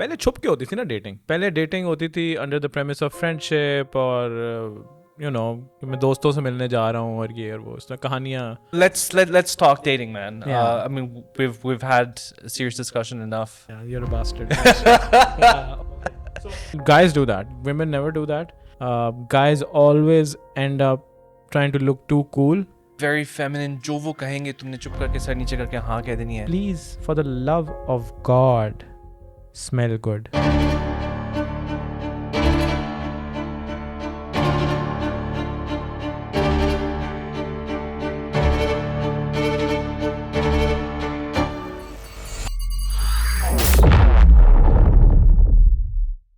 पहले छुप के होती थी ना डेटिंग. पहले डेटिंग होती थी under the premise of friendship और यू नो मैं दोस्तों से मिलने जा रहा हूँ और ये और वो इस तरह कहानियाँ. Let's talk dating, man. Yeah. I mean, we've had a serious discussion enough. Yeah, you're a bastard. So, guys do that. Women never do that. Guys always end up trying to look too cool. Very feminine. जो वो कहेंगे तुमने चुप करके sir नीचे करके हाँ कह देनी है. Please, for the love of God, smell good.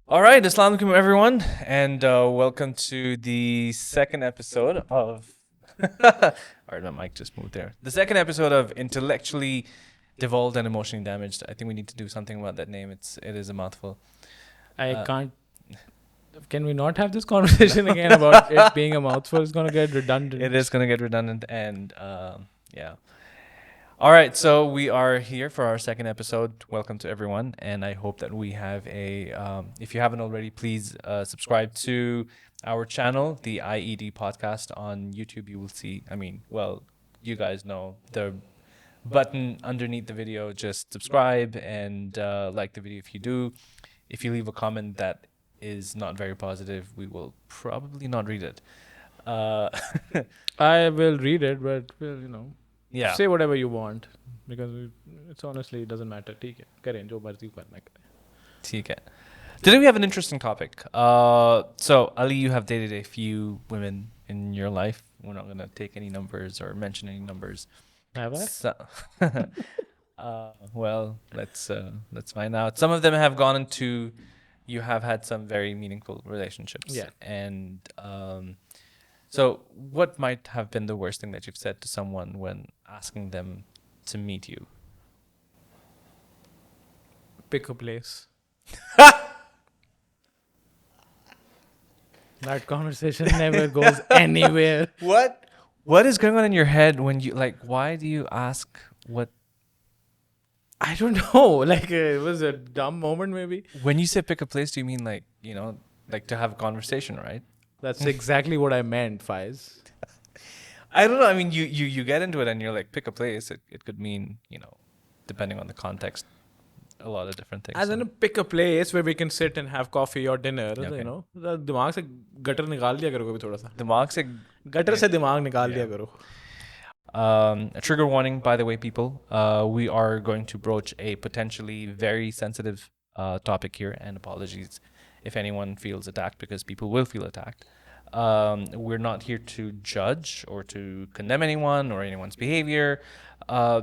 All right, Assalamu alaikum everyone, and welcome to the second episode of. Alright, my mic just moved there. The second episode of Intellectually Devolved and Emotionally Damaged. I think we need to do something about that name. It is a mouthful. I can't. Can we not have this conversation again about it being a mouthful? It's going to get redundant. It is going to get redundant, and yeah. All right, so we are here for our second episode. Welcome to everyone, and I hope that we have a. If you haven't already, please subscribe to our channel, the IED podcast on YouTube. You will see. I mean, well, you guys know the button underneath the video. Just subscribe and like the video if you do. If you leave a comment that is not very positive, we will probably not read it. I will read it, but you know. Yeah. Say whatever you want because it's honestly it doesn't matter. ठीक है करें जो मर्जी करना करें. ठीक है. Today we have an interesting topic. So Ali, you have dated a few women in your life. We're not going to take any numbers or mention any numbers. Have I? So, well, let's find out. Some of them have gone into. You have had some very meaningful relationships. Yeah. And so what might have been the worst thing that you've said to someone when asking them to meet you? Pick a place. That conversation never goes anywhere. What is going on in your head when you like? Why do you ask what? I don't know. Like it was a dumb moment, maybe. When you say pick a place, do you mean like like to have a conversation, right? That's exactly what I meant, Faiz. I don't know. I mean, you get into it and you're like, pick a place. It could mean, depending on the context, a lot of different things. As in pick a place where we can sit and have coffee or dinner. Okay. You know, दिमाग से gutter निकाल दिया करो कभी थोड़ा सा. दिमाग से गटर से दिमाग निकाल दिया करो. A trigger warning, by the way, people. We are going to broach a potentially very sensitive topic here, and apologies if anyone feels attacked, because people will feel attacked. We're not here to judge or to condemn anyone or anyone's behavior,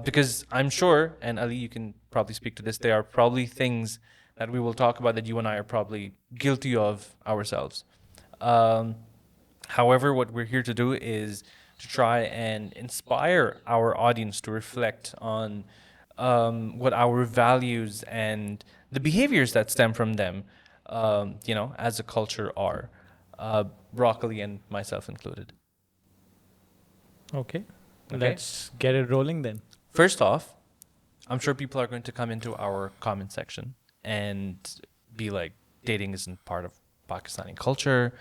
because I'm sure, and Ali, you can probably speak to this, there are probably things that we will talk about that you and I are probably guilty of ourselves. However, what we're here to do is to try and inspire our audience to reflect on what our values and the behaviors that stem from them, as a culture are. Broccoli and myself included. Okay. Let's get it rolling then. First off, I'm sure people are going to come into our comment section and be like, dating isn't part of Pakistani culture.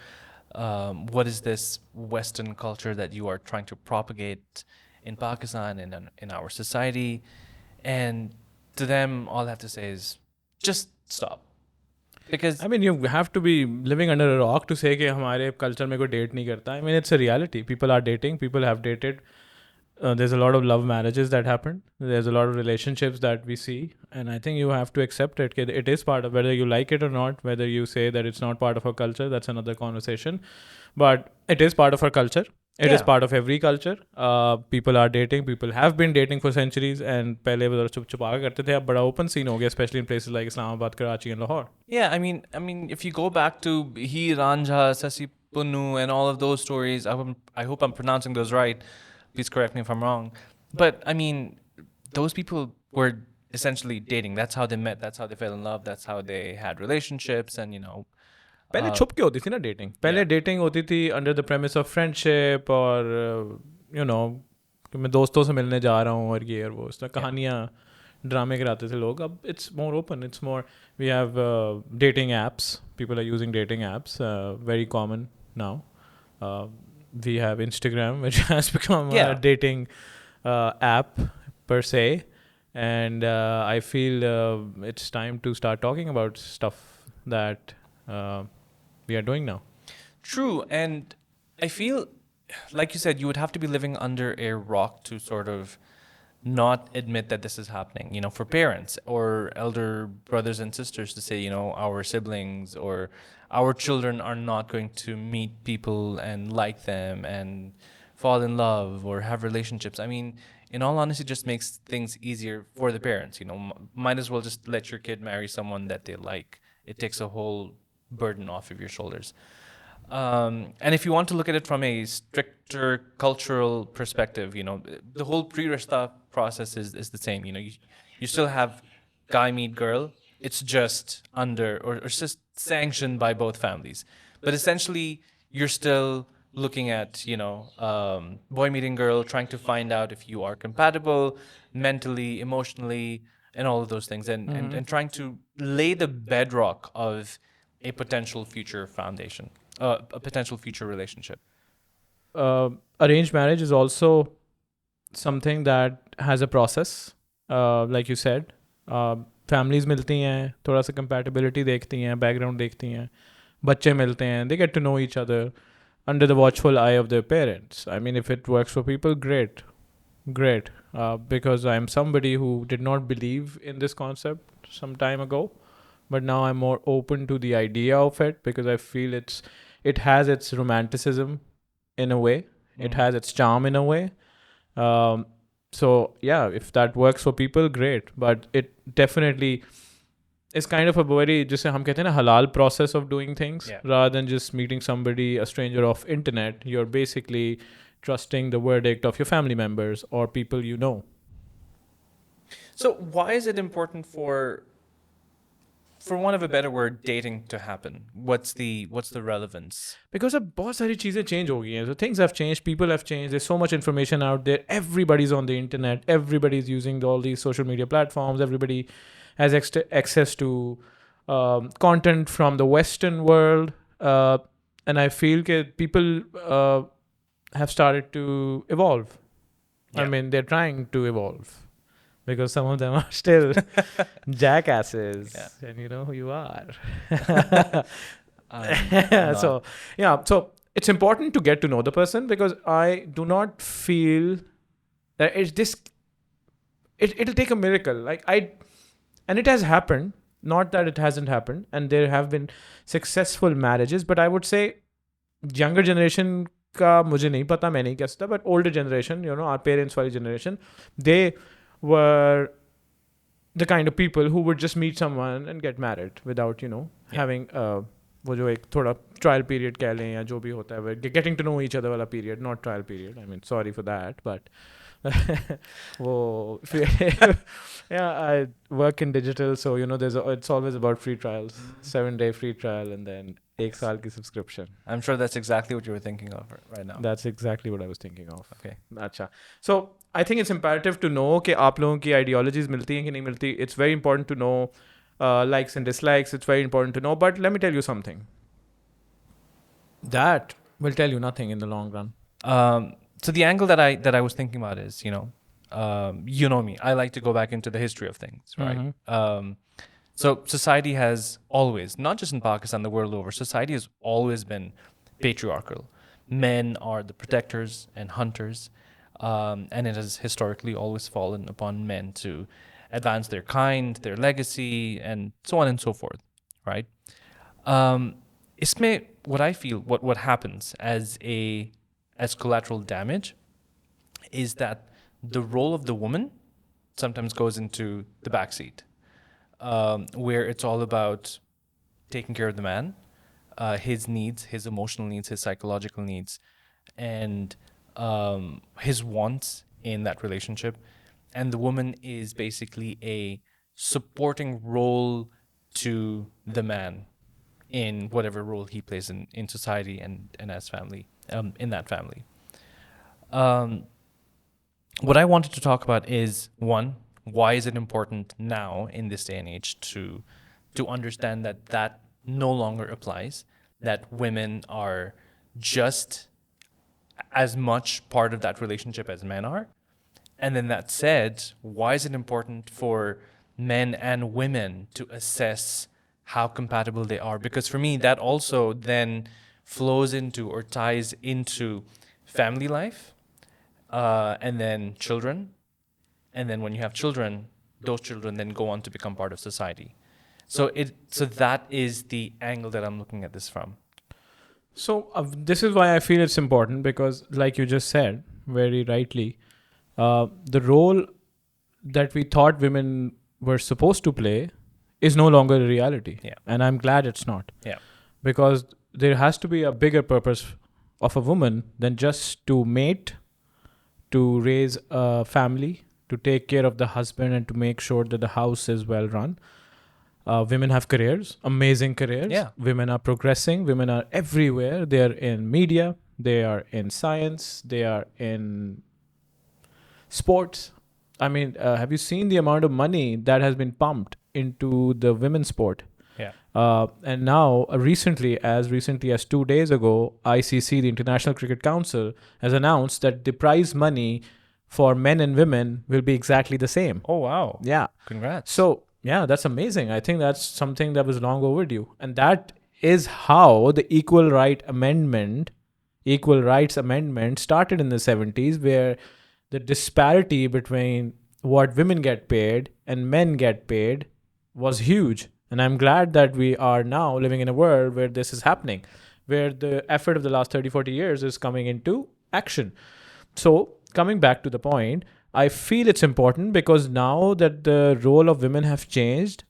What is this Western culture that you are trying to propagate in Pakistan and in our society? And to them, all I have to say is just stop. Because I mean, you have to be living under a rock to say कि हमारे culture में कोई date नहीं करता. I mean, it's a reality. People are dating. People have dated. There's a lot of love marriages that happen. There's a lot of relationships that we see. And I think you have to accept it. It is part of, whether you like it or not, whether you say that it's not part of our culture, that's another conversation. But it is part of our culture. It is part of every culture. People are dating. People have been dating for centuries. And पहले वो चुप छुपा के करते थे. अब बड़ा open scene हो गया, especially in places like Islamabad, Karachi, and Lahore. Yeah, I mean, if you go back to Hi Ranja, Sasi Punnu, and all of those stories, I hope I'm pronouncing those right. Please correct me if I'm wrong. But I mean, those people were essentially dating. That's how they met. That's how they fell in love. That's how they had relationships, and पहले छुप के होती थी ना dating. पहले dating होती थी under the premise of friendship और मैं दोस्तों से मिलने जा रहा हूँ और ये और वो इस तरह कहानियाँ ड्रामे कराते थे लोग. अब it's more open. It's more, we have dating apps. People are using dating apps, very common now. Uh, we have Instagram, which has become a Yeah. dating app per se. And I feel it's time to start talking about stuff that we are doing now. True. And I feel, like you said, you would have to be living under a rock to sort of not admit that this is happening, you know, for parents or elder brothers and sisters to say, you know, our siblings or our children are not going to meet people and like them and fall in love or have relationships. I mean, in all honesty, it just makes things easier for the parents. You know, might as well just let your kid marry someone that they like. It takes a whole burden off of your shoulders. And if you want to look at it from a stricter cultural perspective, you know, the whole pre-rishta process is the same. You know, you still have guy meet girl. It's just under, or it's just sanctioned by both families. But essentially, you're still looking at, you know, boy meeting girl, trying to find out if you are compatible mentally, emotionally, and all of those things, and trying to lay the bedrock of a potential future foundation, a potential future relationship. Arranged marriage is also something that has a process, like you said. Families मिलती हैं, थोड़ा सा compatibility देखती हैं, background देखती हैं, बच्चे मिलते हैं, they get to know each other under the watchful eye of their parents. I mean, if it works for people, great, great. Because I'm somebody who did not believe in this concept some time ago, but now I'm more open to the idea of it because I feel it has its romanticism in a way, it has its charm in a way. So yeah, if that works for people, great. But it definitely is kind of a very, जिसे हम कहते हैं ना, halal process of doing things, Yeah. rather than just meeting somebody, a stranger off internet. You're basically trusting the verdict of your family members or people you know. So why is it important for want of a better word, dating to happen? What's the relevance? Because अब बहुत सारी चीज़ें change हो गई हैं. So things have changed, people have changed. There's so much information out there. Everybody's on the internet. Everybody's using all these social media platforms. Everybody has access to content from the Western world. And I feel that people have started to evolve. I Yeah. mean, they're trying to evolve because some of them are still jackasses. Yeah. And you know who you are. Not- So yeah, so it's important to get to know the person because I do not feel that it'll take a miracle. And it has happened, not that it hasn't happened, and there have been successful marriages, but I would say younger generation का मुझे नहीं पता, मैं नहीं कह सकता, but older generation, you know, our parents वाली generation, they were the kind of people who would just meet someone and get married without, you know, Yeah. having वो जो एक थोड़ा trial period कह लें या जो भी होता है, getting to know each other वाला period, not trial period. I mean, sorry for that, but वो yeah, I work in digital, so you know, it's always about free trials, 7-day free trial, and then एक साल की subscription. I'm sure that's exactly what you were thinking of right now. That's exactly what I was thinking of. Okay. अच्छा. So I think it's imperative to know कि आप लोगों की ideologies मिलती हैं कि नहीं मिलती. It's very important to know likes and dislikes. It's very important to know. But let me tell you something. That will tell you nothing in the long run. So the angle that I was thinking about is, you know me. I like to go back into the history of things, right? So society has always, not just in Pakistan, the world over, society has always been patriarchal. Men are the protectors and hunters, and it has historically always fallen upon men to advance their kind, their legacy, and so on and so forth, right? Isme, what I feel, what happens as collateral damage is that the role of the woman sometimes goes into the backseat, where it's all about taking care of the man, his needs, his emotional needs, his psychological needs, and his wants in that relationship. And the woman is basically a supporting role to the man in whatever role he plays in society and as family, in that family. What I wanted to talk about is, one, why is it important now in this day and age to understand that no longer applies, that women are just as much part of that relationship as men are? And then that said, why is it important for men and women to assess how compatible they are? Because for me, that also then flows into or ties into family life, and then children. And then when you have children, those children then go on to become part of society. So that is the angle that I'm looking at this from. So this is why I feel it's important, because like you just said very rightly, the role that we thought women were supposed to play is no longer a reality. Yeah. And I'm glad it's not. Yeah. Because there has to be a bigger purpose of a woman than just to mate, to raise a family, to take care of the husband, and to make sure that the house is well run. Women have careers, amazing careers. Yeah. Women are progressing. Women are everywhere. They are in media. They are in science. They are in sports. I mean, have you seen the amount of money that has been pumped into the women's sport? Yeah. And now, recently as 2 days ago, ICC, the International Cricket Council, has announced that the prize money for men and women will be exactly the same. Oh, wow. Yeah. Congrats. So, yeah, that's amazing. I think that's something that was long overdue. And that is how the Equal Rights Amendment started in the 70s, where the disparity between what women get paid and men get paid was huge. And I'm glad that we are now living in a world where this is happening, where the effort of the last 30, 40 years is coming into action. So coming back to the point, I feel it's important because now that the role of women have changed,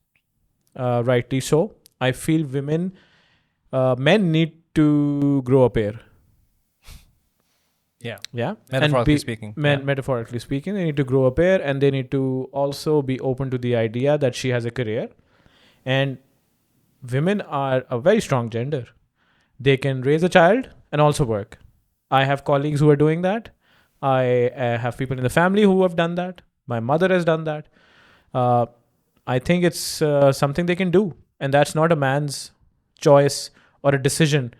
rightly so, I feel men need to grow a pair. Yeah. Yeah. Metaphorically speaking. Metaphorically speaking, they need to grow a pair, and they need to also be open to the idea that she has a career. And women are a very strong gender. They can raise a child and also work. I have colleagues who are doing that. I have people in the family who have done that. My mother has done that. I think it's something they can do. And that's not a man's choice or a decision.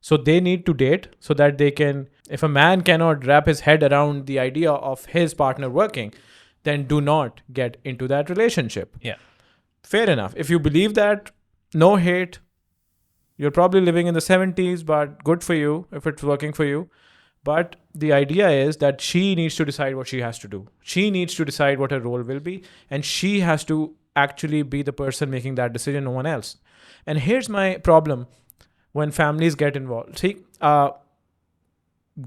So they need to date so that they can, if a man cannot wrap his head around the idea of his partner working, then do not get into that relationship. Yeah. Fair enough. If you believe that, no hate. You're probably living in the 70s, but good for you if it's working for you. But the idea is that she needs to decide what she has to do. She needs to decide what her role will be. And she has to actually be the person making that decision, no one else. And here's my problem when families get involved. See,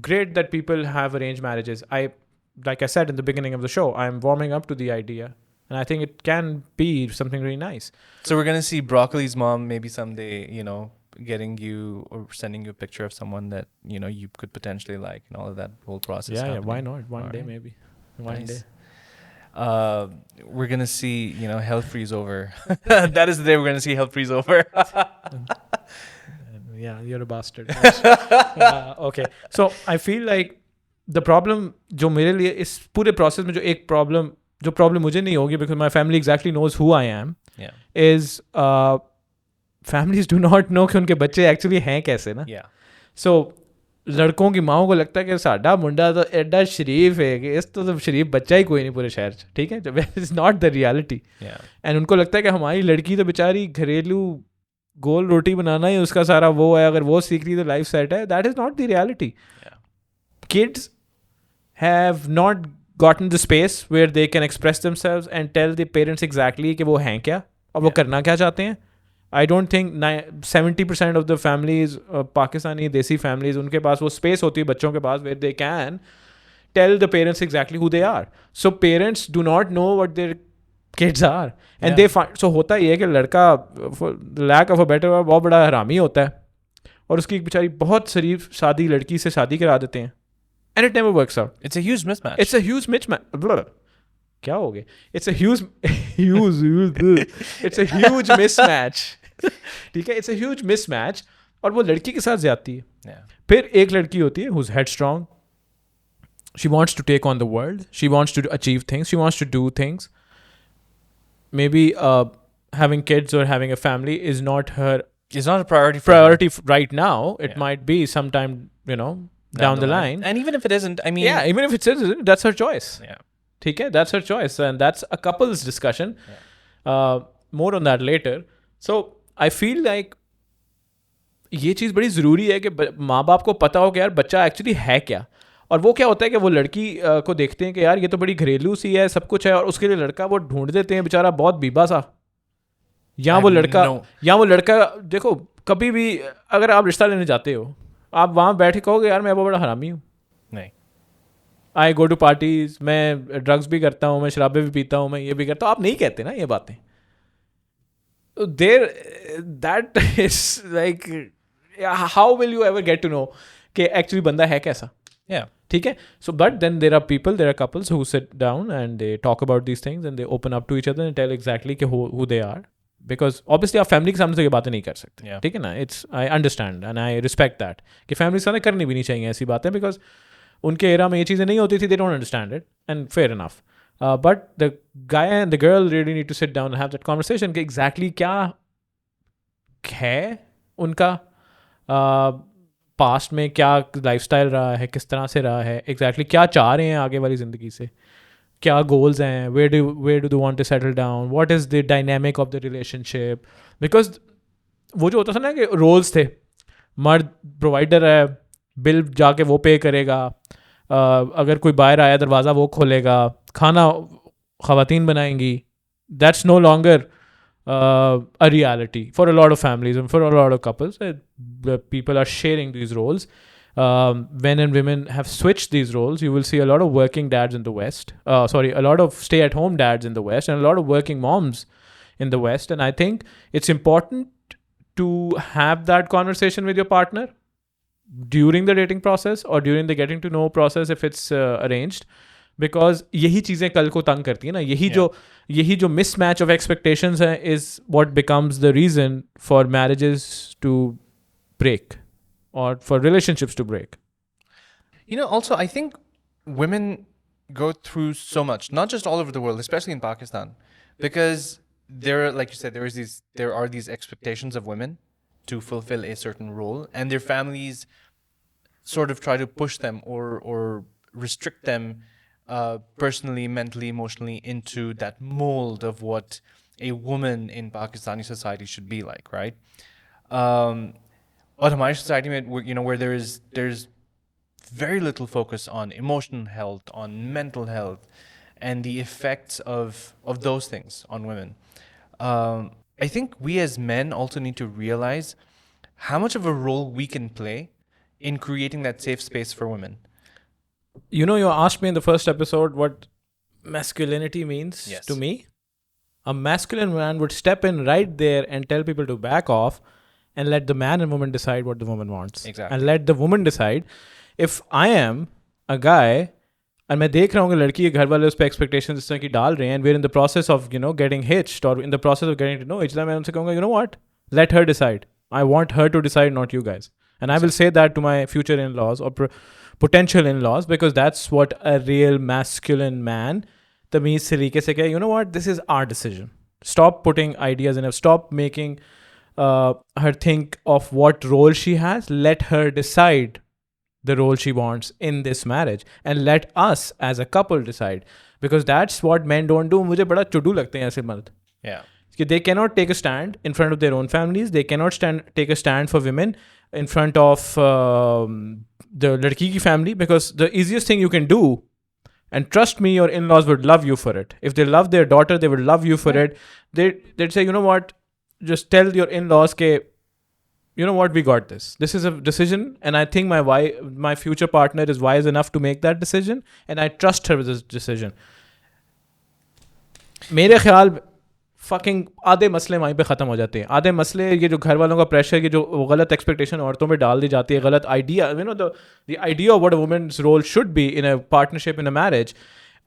great that people have arranged marriages. Like I said in the beginning of the show, I'm warming up to the idea. And I think it can be something really nice. So we're going to see Broccoli's mom maybe someday, getting you or sending you a picture of someone that, you could potentially like, and all of that whole process. Yeah, happening. why not? One All day right. maybe. One Nice. day. We're going to see, hell freeze over. That is the day we're going to see hell freeze over. Yeah, you're a bastard. Okay. So I feel like the problem जो मेरे लिए इस पूरे process में जो problem मुझे नहीं होगी, because my family exactly knows who I am, Yeah. is families do not know कि उनके बच्चे actually हैं कैसे ना. Yeah. So लड़कों की माओं को लगता है कि साडा मुंडा तो एडा शरीफ है कि इस तो शरीफ बच्चा ही कोई नहीं पूरे शहर च, ठीक है. It's not the reality. Yeah. And उनको लगता है कि हमारी लड़की तो बेचारी घरेलू गोल रोटी बनाना ही उसका सारा वो है, अगर वो सीख रही तो लाइफ सेट है. That is not the reality. Kids have not gotten the space where they can express themselves and tell the parents exactly कि वो हैं क्या और वो करना क्या चाहते हैं. I don't think 70% of the families, Pakistani desi families, उनके पास वो space होती है बच्चों के पास where they can tell the parents exactly who they are. So parents do not know what their kids are. And they find, so होता ही है कि लड़का, for lack of a better word, बहुत बड़ा हरामी होता है और उसकी एक बेचारी बहुत शरीफ शादी लड़की से शादी करा देते हैं. And it never works out. It's a huge mismatch. It's a huge mismatch. क्या हो गया? It's a huge it's a huge mismatch. ठीक है? It's a huge mismatch. और वो लड़की के साथ ज्यादती है. Yeah. फिर एक लड़की होती है who's headstrong. She wants to take on the world. She wants to achieve things. She wants to do things. maybe having kids or having a family is not her It's not a priority for her priority right now. It Yeah. might be sometime, down the line. And even if it isn't, I mean, Yeah, even if it isn't, that's her choice. yeah. ठीक है, that's her choice, and that's a couple's discussion. More on that later. So I feel like ये चीज़ बड़ी ज़रूरी है कि माँ बाप को पता हो कि यार बच्चा एक्चुअली है क्या. और वो क्या होता है कि वो लड़की को देखते हैं कि यार ये तो बड़ी घरेलू सी है, सब कुछ है, और उसके लिए लड़का वो ढूंढ देते हैं बेचारा बहुत बीबा सा. या वो लड़का देखो, कभी भी अगर आप रिश्ता लेने जाते हो, आप वहाँ बैठे कहोगे यार मैं वो बड़ा हरामी हूँ. नहीं. आई गो टू पार्टीज, मैं ड्रग्स भी करता हूँ, मैं शराबें भी पीता हूँ, मैं ये भी करता हूँ. आप नहीं कहते ना ये बातें. There that is like, how will you ever get to know कि एक्चुअली बंदा है कैसा. Yeah. ठीक है. So but then there are people, there are couples who sit down and they talk about these things and they open up to each other and tell exactly कि who they are. Because obviously आप family के सामने से ये बातें नहीं कर सकते. Yeah. ठीक है ना. It's, I understand and I respect that कि फैमिली के सामने करनी भी नहीं चाहिए ऐसी बातें, बिकॉज उनके एरा में ये चीज़ें नहीं होती थी. They don't understand it and fair enough. But the guy and the girl really need to sit down and have that conversation कि एग्जैक्टली क्या है उनका पास्ट में, क्या लाइफस्टाइल रहा है, किस तरह से रहा है, एग्जैक्टली क्या चाह रहे हैं आगे वाली ज़िंदगी से, क्या गोल्स हैं, where do they want to settle down, what is the dynamic of the relationship. Because वो जो होता था ना कि रोल्स थे, मर्द प्रोवाइडर है, बिल जाके वो पे करेगा, अगर कोई बाहर आया दरवाज़ा वो खोलेगा, खाना ख़वातीन बनाएंगी. That's no longer a reality for a lot of families and for a lot of couples. People are sharing these roles. Men and women have switched these roles. You will see a lot of working dads in the West. A lot of stay-at-home dads in the West and a lot of working moms in the West. And I think it's important to have that conversation with your partner during the dating process or during the getting to know process if it's arranged. Because यही चीज़ें कल को तंग करती है ना. यही जो मिसमैच ऑफ एक्सपेक्टेशंस है is what becomes the reason for marriages to break और for relationships to break. Also, I think women go through so much, not just all over the world, especially in Pakistan, because like you said, there are these expectations of women to fulfill a certain role, and their families sort of try to push them or restrict them personally, mentally, emotionally into that mold of what a woman in Pakistani society should be like, right? But my society, where there's very little focus on emotional health, on mental health, and the effects of those things on women. I think we as men also need to realize how much of a role we can play in creating that safe space for women. You asked me in the first episode what masculinity means. Yes. To me. A masculine man would step in right there and tell people to back off and let the man and woman decide what the woman wants. Exactly. And let the woman decide. If I am a guy and मैं देख रहा हूँ कि लड़की के घर वाले उस पर एक्सपेक्टेशन इस तरह की डाल रहे हैं and we're in the process of getting hitched or in the process of getting to know each other, मैं उनसे कहूँगा, you know what, let her decide. I want her to decide, not you guys. And I will say that to my future in-laws or potential in-laws, because that's what a real masculine man तमीज़ से तरीके से कहे, you know what, this is our decision. Stop putting ideas in her. Stop making her think of what role she has. Let her decide the role she wants in this marriage and let us as a couple decide, because that's what men don't do. मुझे बड़ा चुडू लगते हैं ऐसे मर्द. Yeah. They cannot take a stand in front of their own families. They cannot take a stand for women in front of the ladki ki family, because the easiest thing you can do, and trust me, your in-laws would love you for it. If they love their daughter, they would love you for it. They'd say, you know what, just tell your in-laws ke, you know what, we got this. This is a decision, and I think my future partner is wise enough to make that decision, and I trust her with this decision. मेरे ख्याल fucking आधे मसले वहीं पे ख़त्म हो जाते हैं. आधे मसले ये जो घर वालों का प्रेशर, ये जो गलत एक्सपेक्टेशन औरतों में डाल दी जाती है, गलत idea, the idea of what a women's role should be in a partnership, in a marriage,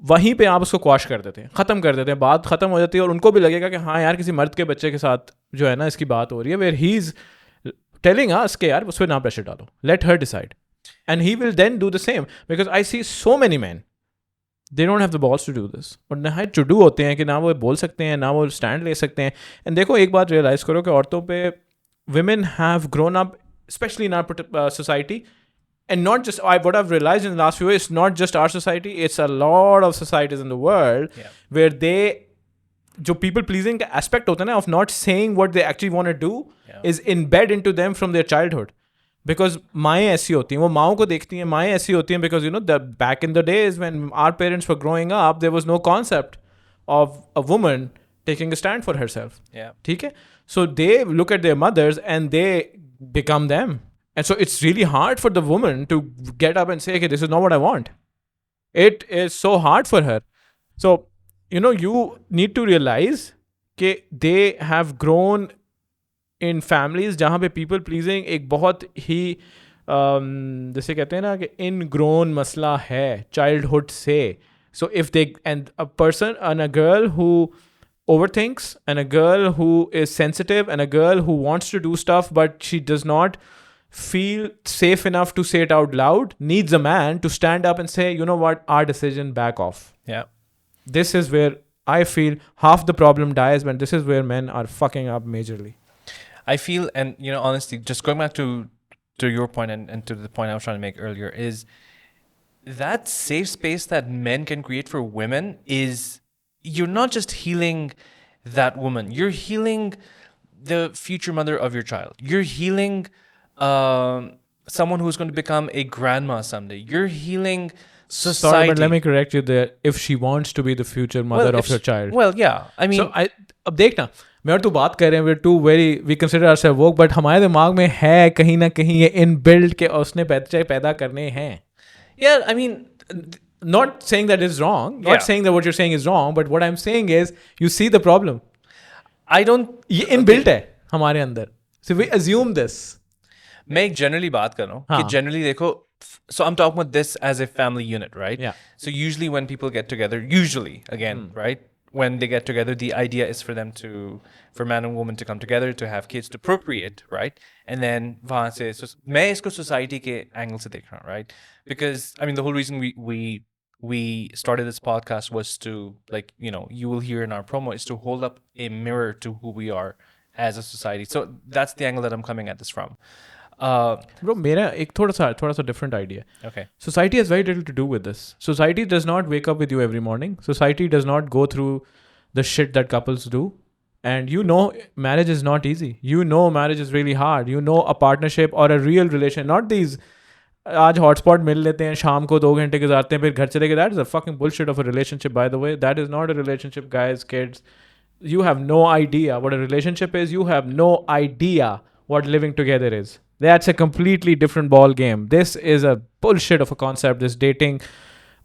वहीं पे आप उसको क्वाश कर देते हैं, ख़त्म कर देते हैं, बात ख़त्म हो जाती है. और उनको भी लगेगा कि हाँ यार, किसी मर्द के बच्चे के साथ जो है ना इसकी बात हो रही है, where he is telling us के यार उस पर ना प्रेशर डालो, let her decide, and he will then do the same. Because I see so many man they don't have the balls to do this. और नहायत चुडू होते हैं कि ना वो बोल सकते हैं ना वो स्टैंड ले सकते हैं. एंड देखो एक बात रियलाइज़ करो कि औरतों पे women have grown up, especially in our society, and not just what I've realized in the last few years, it's not just our society, it's a lot of societies in the world where they जो people pleasing का aspect होता है ना of not saying what they actually want to do is embed into them from their childhood. Because माएँ ऐसी होती हैं, वो माओं को देखती हैं, माएँ ऐसी होती हैं because the back in the days when our parents were growing up, there was no concept of a woman taking a stand for herself. ठीक है? So they look at their mothers and they become them. And so it's really hard for the woman to get up and say, okay, this is not what I want. It is so hard for her. So, you need to realize that they have grown in families जहाँ पे people pleasing एक बहुत ही जैसे कहते हैं ना कि ingrown मसला है childhood से. So if they, and a person and a girl who overthinks and a girl who is sensitive and a girl who wants to do stuff but she does not feel safe enough to say it out loud needs a man to stand up and say, you know what, our decision, back off. Yeah. This is where I feel half the problem dies, when this is where men are fucking up majorly. I feel, and honestly, just going back to your point and to the point I was trying to make earlier, is that safe space that men can create for women is, you're not just healing that woman, you're healing the future mother of your child. You're healing someone who's going to become a grandma someday. You're healing society. Sorry, but let me correct you there. If she wants to be the future mother of your child. Well, yeah. I mean, so अब देखना, मैं और तू बात कर रहे हैं, we consider ourselves woke, but हमारे दिमाग में है कहीं ना कहीं ये inbuilt के उसने बच्चे पैदा करने हैं. Yeah, I mean, not saying that is wrong, not saying that what you're saying is wrong, but what I'm saying is you see the problem. I don't. ये inbuilt है हमारे अंदर. So we assume this. मैं एक generally बात कर रहा हूँ कि generally देखो, so I'm talking about this as a family unit, right? Yeah. So usually when people get together, right? When they get together, the idea is for man and woman to come together, to have kids, to procreate, right? And then वहाँ से, so मैं इसको society के angle से देख रहा हूँ, right? Because I mean, the whole reason we started this podcast was to, like, you will hear in our promo, is to hold up a mirror to who we are as a society. So that's the angle that I'm coming at this from. Bro, मेरा एक थोड़ा सा different idea. Okay. Society has very little to do with this. Society does not wake up with you every morning. Society does not go through the shit that couples do. And marriage is not easy. Marriage is really hard. A partnership or a real relation, not these आज hotspot मिल लेते हैं, शाम को 2 घंटे गुजारते हैं, फिर घर चले गए. That is a fucking bullshit of a relationship, by the way. That is not a relationship, guys, kids. You have no idea what a relationship is. You have no idea what living together is. That's a completely different ball game. This is a bullshit of a concept, this dating,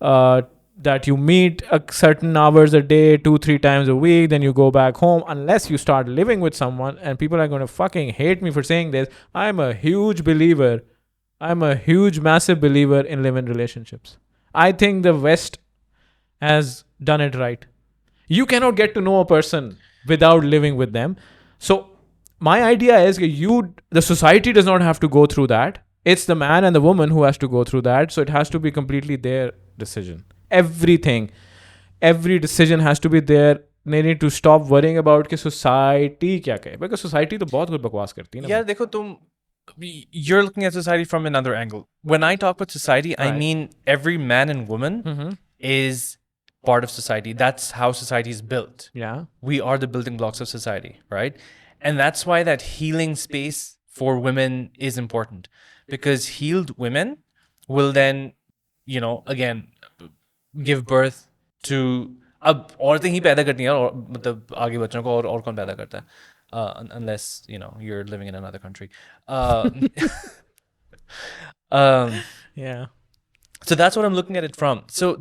that you meet a certain hours a day, 2-3 times a week, then you go back home, unless you start living with someone. And people are going to fucking hate me for saying this. I'm a massive believer in live-in relationships. I think the West has done it right. You cannot get to know a person without living with them. So my idea is the society does not have to go through that. It's the man and the woman who has to go through that. So it has to be completely their decision. Every decision has to be there. They need to stop worrying about कि society क्या कहे. Because society तो बहुत कुछ बकवास करती है ना. Yeah, देखो you're looking at society from another angle. When I talk about society, right, I mean every man and woman is part of society. That's how society is built. Yeah. We are the building blocks of society, right? And that's why that healing space for women is important. Because healed women will then, again, give birth to अब औरतें ही पैदा करती हैं और मतलब आगे बच्चों को और कौन पैदा करता है unless you're living in another country. Yeah. So that's what I'm looking at it from. So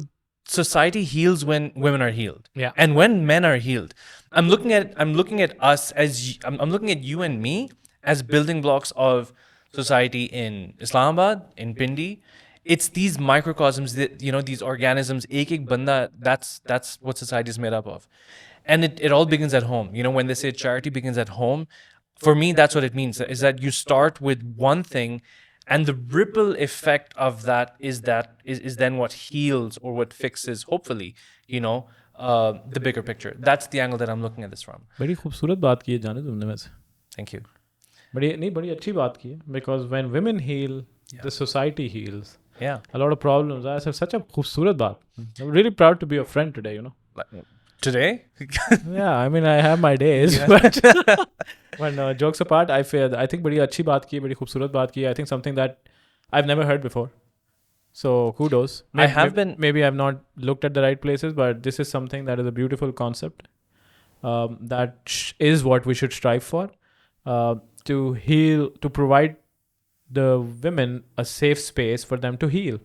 society heals when women are healed. Yeah. And when men are healed, I'm looking at us as I'm looking at you and me as building blocks of society in Islamabad, in Pindi. It's these microcosms that, these organisms, ek banda, that's what society is made up of. And it all begins at home. When they say charity begins at home, for me, that's what it means, is that you start with one thing and the ripple effect of that is then what heals or what fixes, hopefully, the bigger picture. That's the angle that I'm looking at this from. बड़ी खूबसूरत बात की है जाने तुमने वैसे. Thank you. बड़ी अच्छी बात की है, because when women heal, the society heals. Yeah. A lot of problems. I said such a खूबसूरत बात. I'm really proud to be your friend today, you know. Today? Yeah, I mean, I have my days. But no, jokes apart, I think बड़ी अच्छी बात की, बड़ी खूबसूरत बात की. I think something that I've never heard before. So kudos. Maybe I've not looked at the right places, but this is something that is a beautiful concept. That is what we should strive for. To heal, to provide the women a safe space for them to heal.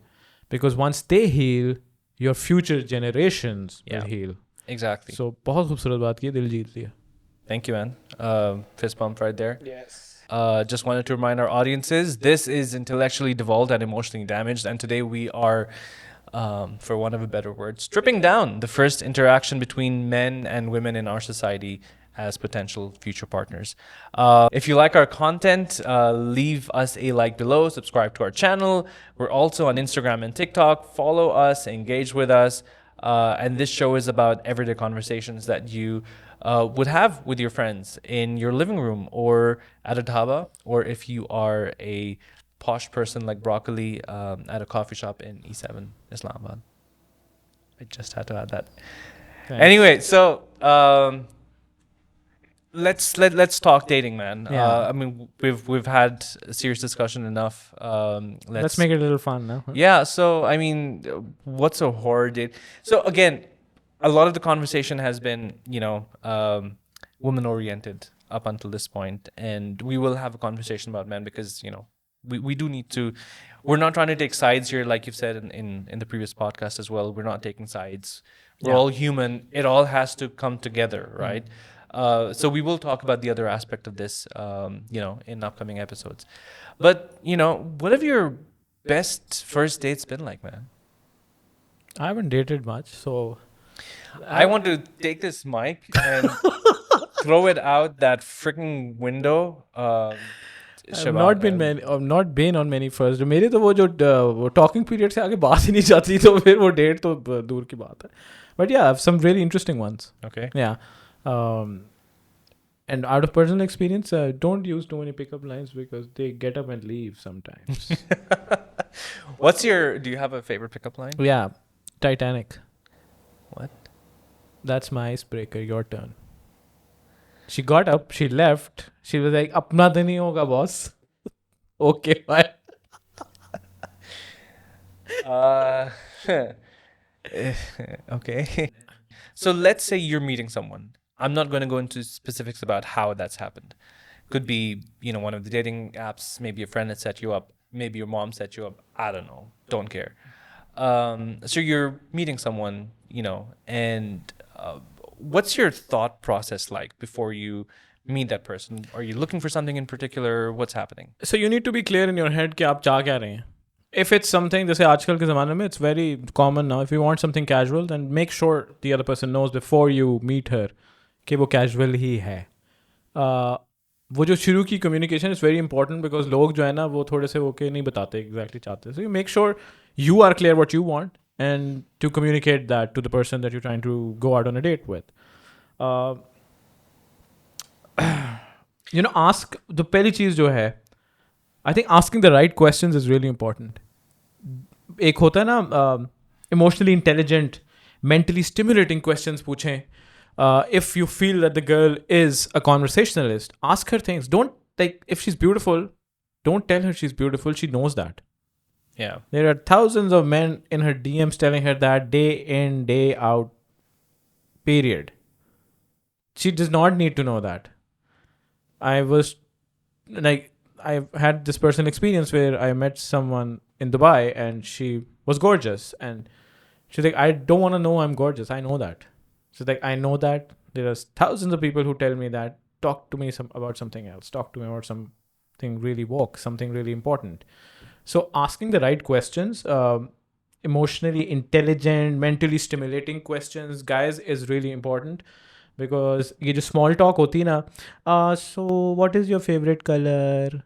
Because once they heal, your future generations will heal. Exactly. So, बहुत खूबसूरत बात की, दिल जीत लिया. Thank you, man. Fist bump right there. Yes. Just wanted to remind our audiences, this is Intellectually Devolved and Emotionally Damaged, and today we are, for want of a better word, stripping down the first interaction between men and women in our society as potential future partners. If you like our content, leave us a like below, subscribe to our channel. We're also on Instagram and TikTok. Follow us, engage with us. And this show is about everyday conversations that you would have with your friends in your living room or at a dhaba, or if you are a posh person like Broccoli at a coffee shop in E7, Islamabad. I just had to add that. Thanks. Anyway, so let's talk dating, man. Yeah. I mean, we've had a serious discussion enough. Let's make it a little fun now. Huh? Yeah. So I mean, what's a horror date? So again, a lot of the conversation has been, woman oriented up until this point, and we will have a conversation about men because we do need to. We're not trying to take sides here, like you've said in the previous podcast as well. We're not taking sides. We're all human. It all has to come together, right? So we will talk about the other aspect of this, in upcoming episodes. But, what have your best first dates been like, man? I haven't dated much, so... I want to take this mic and throw it out that freaking window. I've not been on many first. मेरे तो वो talking period से आगे बात ही नहीं जाती, तो फिर वो date तो दूर की बात है. But yeah, I have some really interesting ones. Okay. Yeah. And out of personal experience, don't use too many pickup lines because they get up and leave sometimes. Do you have a favorite pickup line? Yeah. Titanic. What? That's my icebreaker. Your turn. She got up. She left. She was like, "Apna to nahi hoga, boss." Okay, bye. Okay. So let's say you're meeting someone. I'm not going to go into specifics about how that's happened. Could be, one of the dating apps. Maybe a friend had set you up. Maybe your mom set you up. I don't know. Don't care. So you're meeting someone, and what's your thought process like before you meet that person? Are you looking for something in particular? What's happening? So you need to be clear in your head कि आप चाह क्या रहे हैं. If it's something, जैसे आजकल के ज़माने में, it's very common now. If you want something casual, then make sure the other person knows before you meet her कि वो casual ही है. वो जो शुरू की communication is very important because लोग जो है ना वो थोड़े से होके नहीं बताते exactly चाहते. So you make sure you are clear what you want and to communicate that to the person that you're trying to go out on a date with. Ask the पहली चीज़ जो है, I think asking the right questions is really important. एक होता है ना emotionally intelligent, mentally stimulating questions पूछें. If you feel that the girl is a conversationalist, ask her things. Don't, if she's beautiful, don't tell her she's beautiful. She knows that. Yeah. There are thousands of men in her DMs telling her that day in, day out, period. She does not need to know that. I've had this personal experience where I met someone in Dubai and she was gorgeous. And she's like, I don't want to know I'm gorgeous. I know that. She's like, I know that. There are thousands of people who tell me that. Talk to me about something else. Talk to me about something really woke, something really important. So asking the right questions, emotionally intelligent, mentally stimulating questions, guys, is really important. Because ये जो small talk होती है ना, so what is your favorite color?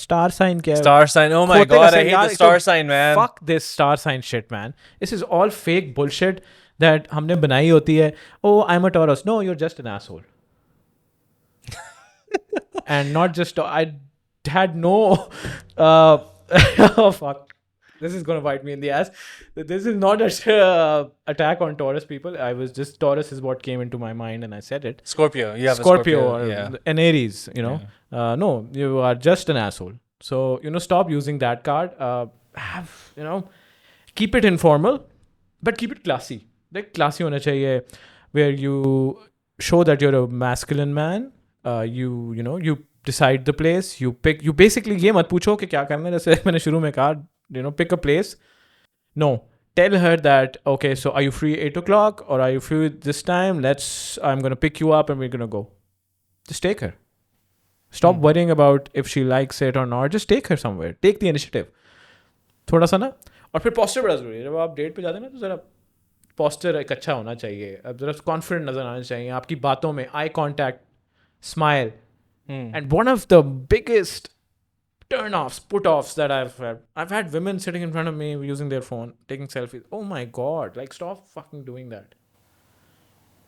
Star sign क्या है? Star sign. Oh my खोते god, कैसे I hate यार? the एक star तो sign, man. Fuck this star sign shit, man. This is all fake bullshit that हमने बनाई होती है. Oh, I'm a Taurus. No, you're just an asshole. And not just I had no oh fuck, this is gonna bite me in the ass. This is not a attack on Taurus people. I was just, Taurus is what came into my mind and I said it. Scorpio. You have Scorpio a or Scorpio. Yeah. an Aries, Yeah. no, you are just an asshole. So stop using that card. Have keep it informal, but keep it classy. Like classy होना चाहिए, where you show that you're a masculine man. You decide the place. You pick. You basically ये मत पूछो कि क्या करना है. जैसे मैंने शुरू में कहा, pick a place. No, tell her that, okay, so are you free 8 o'clock or are you free this time? I'm gonna pick you up and we're gonna go. Just take her. Stop worrying about if she likes it or not. Just take her somewhere. Take the initiative. थोड़ा सा ना. और फिर posture बड़ा जरूरी है. जब आप डेट पे जाते हैं ना, तो जरा posture एक अच्छा होना चाहिए. अब जरा confident नजर आना चाहिए. आपकी बातों में eye contact, smile. And one of the biggest turn-offs, put-offs that I've had women sitting in front of me using their phone, taking selfies. Oh my God, like stop fucking doing that.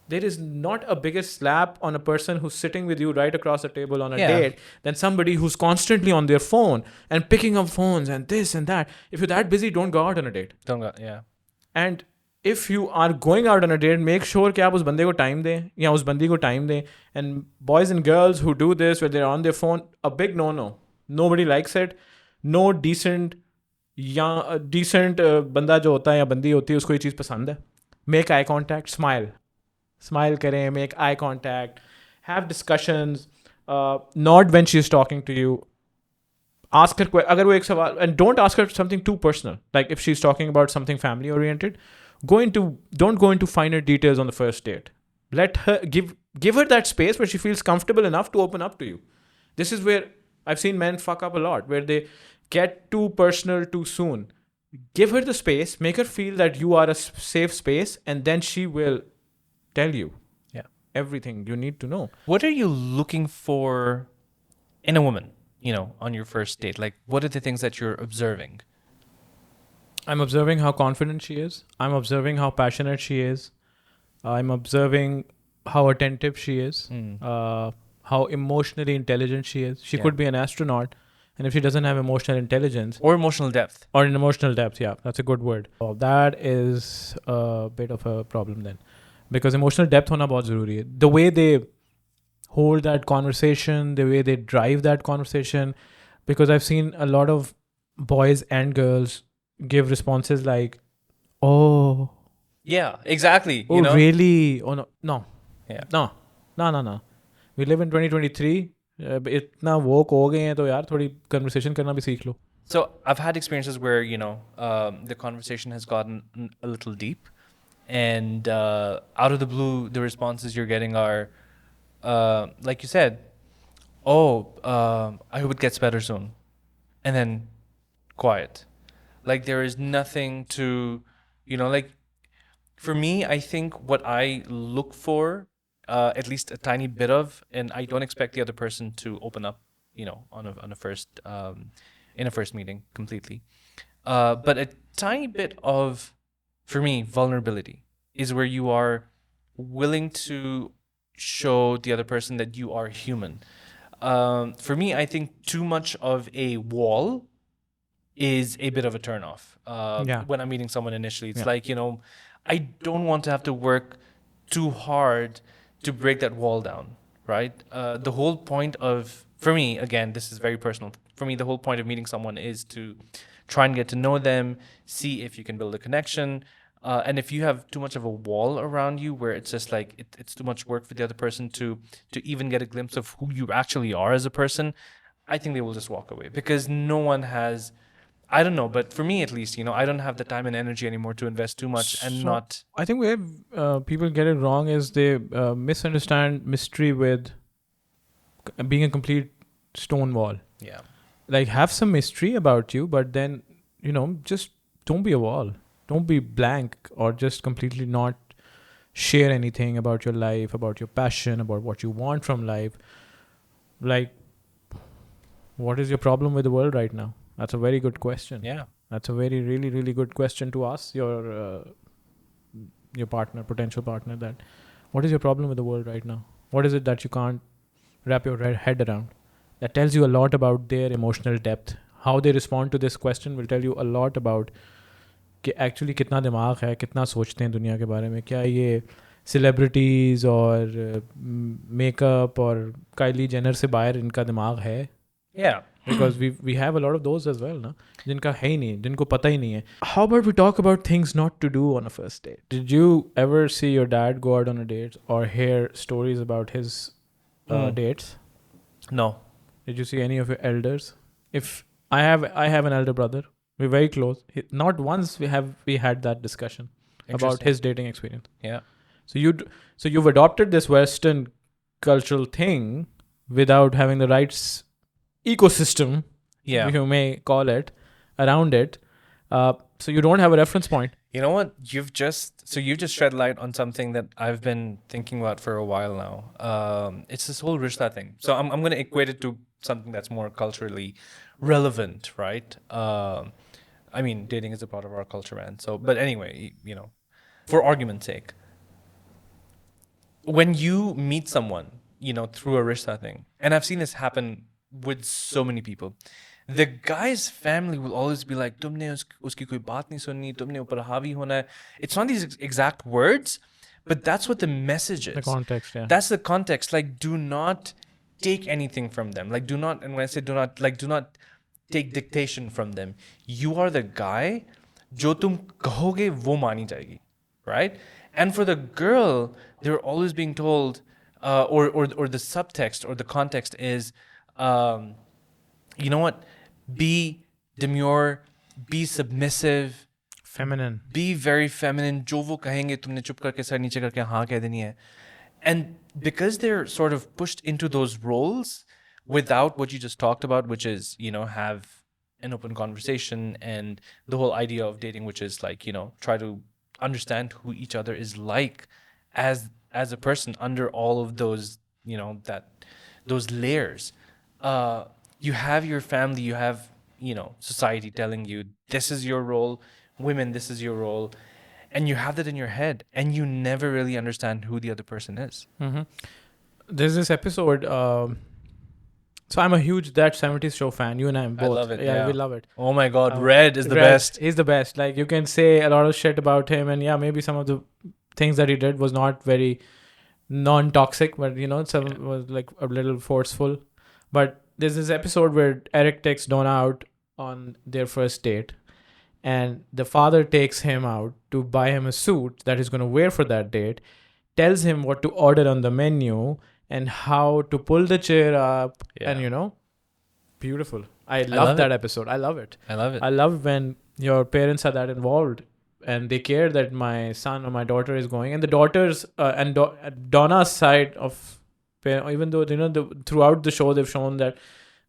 There is not a bigger slap on a person who's sitting with you right across the table on a date than somebody who's constantly on their phone and picking up phones and this and that. If you're that busy, don't go out on a date. Don't go. Yeah. And if you are going out on a date, make sure कि आप उस बंदे को time दें या उस बंदी को time दें. And boys and girls who do this where they're on their phone, a big no-no. Nobody likes it. No decent बंदा जो होता है या बंदी होती है, उसको ये चीज़ पसंद है. Make eye contact, smile करें, make eye contact, have discussions, nod when she's talking to you. Ask her अगर वो एक सवाल, and don't ask her something too personal. Like if she's talking about something family oriented, don't go into finer details on the first date. Let her give her that space where she feels comfortable enough to open up to you. This is where I've seen men fuck up a lot, where they get too personal too soon. Give her the space, make her feel that you are a safe space, and then she will tell you everything you need to know. What are you looking for in a woman, on your first date? Like, what are the things that you're observing? I'm observing how confident she is. I'm observing how passionate she is. I'm observing how attentive she is. How emotionally intelligent she is. She could be an astronaut. And if she doesn't have emotional intelligence... Or emotional depth. Or an emotional depth, yeah. That's a good word. Oh, that is a bit of a problem then. Because emotional depth hona bahut zaruri hai. The way they hold that conversation, the way they drive that conversation. Because I've seen a lot of boys and girls give responses like, oh... Yeah, exactly. Oh, really? Oh, no. No. Yeah. No. We live in 2023. इतना woke हो गए हैं तो यार थोड़ी conversation करना भी सीख लो. So I've had experiences where, the conversation has gotten a little deep. And out of the blue, the responses you're getting are, like you said, I hope it gets better soon. And then quiet. Like there is nothing to, like for me, I think what I look for, at least a tiny bit of, and I don't expect the other person to open up, on a first, in a first meeting completely. But a tiny bit of, for me, vulnerability is where you are willing to show the other person that you are human. For me, I think too much of a wall is a bit of a turnoff. When I'm meeting someone initially, it's like, I don't want to have to work too hard to break that wall down, right? The whole point of, for me, again, this is very personal. For me, the whole point of meeting someone is to try and get to know them, see if you can build a connection. And if you have too much of a wall around you where it's just like, it's too much work for the other person to even get a glimpse of who you actually are as a person, I think they will just walk away because no one has... I don't know, but for me at least, I don't have the time and energy anymore to invest too much and not... I think where people get it wrong is they misunderstand mystery with being a complete stone wall. Yeah. Like have some mystery about you, but then, just don't be a wall. Don't be blank or just completely not share anything about your life, about your passion, about what you want from life. Like, What is your problem with the world right now? That's a very good question. Yeah. That's a very, really, really good question to ask your partner, potential partner. That what is your problem with the world right now? What is it that you can't wrap your head around? That tells you a lot about their emotional depth. How they respond to this question will tell you a lot about कि actually कितना दिमाग है, कितना सोचते हैं दुनिया के बारे में. क्या ये सेलिब्रिटीज़ और मेकअप और काइली जेनर से बाहर इनका दिमाग है? Yeah. Because we have a lot of those as well, ना, जिनका है ही नहीं, जिनको पता ही नहीं है. How about we talk about things not to do on a first date? Did you ever see your dad go out on a date or hear stories about his dates? No. Did you see any of your elders? If I have an elder brother. We're very close. Not once we had that discussion about his dating experience. Yeah. So you've adopted this Western cultural thing without having the right ecosystem, Yeah. you may call it, around it. So you don't have a reference point. You know what? You've just shed light on something that I've been thinking about for a while now. It's this whole rishta thing. So I'm going to equate it to something that's more culturally relevant, right? I mean, dating is a part of our culture, man. So, but anyway, you know, for argument's sake, when you meet someone, you know, through a rishta thing, and I've seen this happen with so many people. The guy's family will always be like, "Tumne uski koi baat nahi sunni, tumne upar havi hona hai." It's not these exact words, but that's what the message is. The context, yeah. That's the context. Like, do not take anything from them. Like, do not, and when I say do not, like, do not take dictation from them. You are the guy, jo tum kahoge wo mani jayegi, right? And for the girl, they're always being told, or the subtext or the context is, you know what? Be demure, be submissive, feminine, be very feminine. Jo wo kahenge tumne chup karke sar niche karke haan keh deni hai. And because they're sort of pushed into those roles without what you just talked about, which is, you know, have an open conversation and the whole idea of dating, which is like, you know, try to understand who each other is like as a person under all of those, you know, those layers. You have your family, you have, you know, society telling you this is your role, women, this is your role, and you have that in your head, and you never really understand who the other person is. Mm-hmm. There's this episode. So I'm a huge That 70s Show fan. You and I both. I love it. Yeah, we love it. Oh my God, Red is the best. He's the best. Like, you can say a lot of shit about him, and yeah, maybe some of the things that he did was not very non-toxic, but you know, some was like a little forceful. But there's this episode where Eric takes Donna out on their first date, and the father takes him out to buy him a suit that he's going to wear for that date, tells him what to order on the menu and how to pull the chair up, and you know, beautiful. I love that episode. I love it. I love it. I love when your parents are that involved and they care that my son or my daughter is going, and the daughters and Donna's side of, even though, you know, throughout the show they've shown that